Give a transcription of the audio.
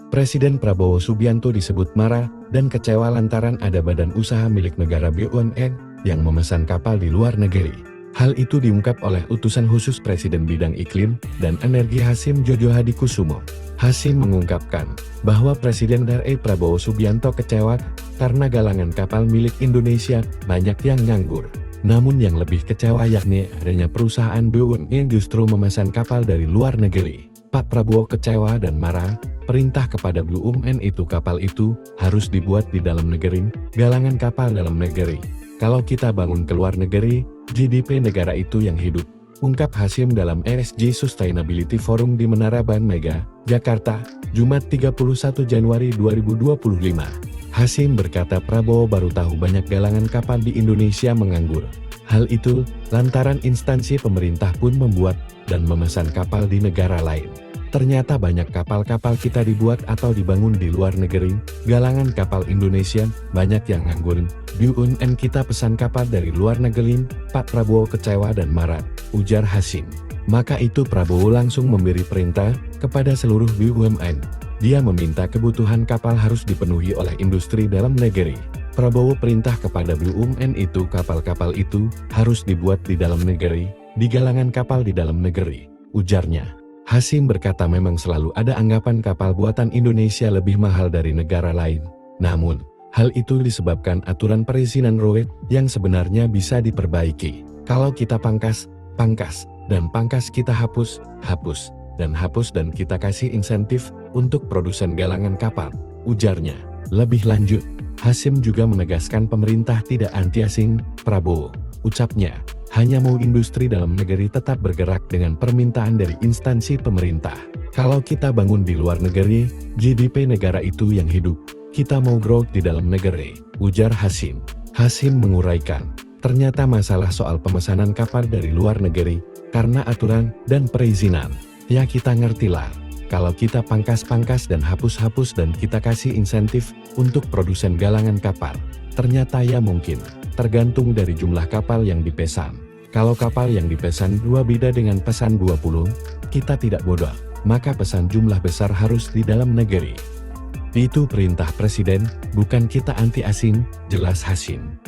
Presiden Prabowo Subianto disebut marah dan kecewa lantaran ada badan usaha milik negara BUMN yang memesan kapal di luar negeri. Hal itu diungkap oleh utusan khusus Presiden Bidang Iklim dan Energi Hasyim Jojo Hadikusumo. Hasyim mengungkapkan bahwa Presiden RI Prabowo Subianto kecewa karena galangan kapal milik Indonesia banyak yang nganggur. Namun yang lebih kecewa yakni adanya perusahaan BUMN justru memesan kapal dari luar negeri. Pak Prabowo kecewa dan marah, perintah kepada BUMN itu kapal itu harus dibuat di dalam negeri, galangan kapal dalam negeri. Kalau kita bangun ke luar negeri, GDP negara itu yang hidup. Ungkap Hasyim dalam ESG Sustainability Forum di Menara Ban Mega, Jakarta, Jumat 31 Januari 2025. Hasyim berkata Prabowo baru tahu banyak galangan kapal di Indonesia menganggur. Hal itu, lantaran instansi pemerintah pun membuat dan memesan kapal di negara lain. Ternyata banyak kapal-kapal kita dibuat atau dibangun di luar negeri, galangan kapal Indonesia banyak yang nganggur. BUMN kita pesan kapal dari luar negeri, Pak Prabowo kecewa dan marah, ujar Hasyim. Maka itu Prabowo langsung memberi perintah kepada seluruh BUMN. Dia meminta kebutuhan kapal harus dipenuhi oleh industri dalam negeri. Prabowo perintah kepada BUMN itu kapal-kapal itu harus dibuat di dalam negeri, di galangan kapal di dalam negeri, ujarnya. Hasyim berkata memang selalu ada anggapan kapal buatan Indonesia lebih mahal dari negara lain. Namun, hal itu disebabkan aturan perizinan road yang sebenarnya bisa diperbaiki. Kalau kita pangkas, dan pangkas kita hapus, dan kita kasih insentif untuk produsen galangan kapal, ujarnya. Lebih lanjut, Hasyim juga menegaskan pemerintah tidak anti asing, Prabowo, ucapnya, hanya mau industri dalam negeri tetap bergerak dengan permintaan dari instansi pemerintah. Kalau kita bangun di luar negeri, GDP negara itu yang hidup. Kita mau growth di dalam negeri, ujar Hasyim. Hasyim menguraikan, ternyata masalah soal pemesanan kapal dari luar negeri, karena aturan dan perizinan. Ya kita ngertilah, kalau kita pangkas dan hapus dan kita kasih insentif untuk produsen galangan kapal. Ternyata ya mungkin, tergantung dari jumlah kapal yang dipesan. Kalau kapal yang dipesan 2 beda dengan pesan 20, kita tidak bodoh, maka pesan jumlah besar harus di dalam negeri. Itu perintah presiden, bukan kita anti asing, jelas Hasyim.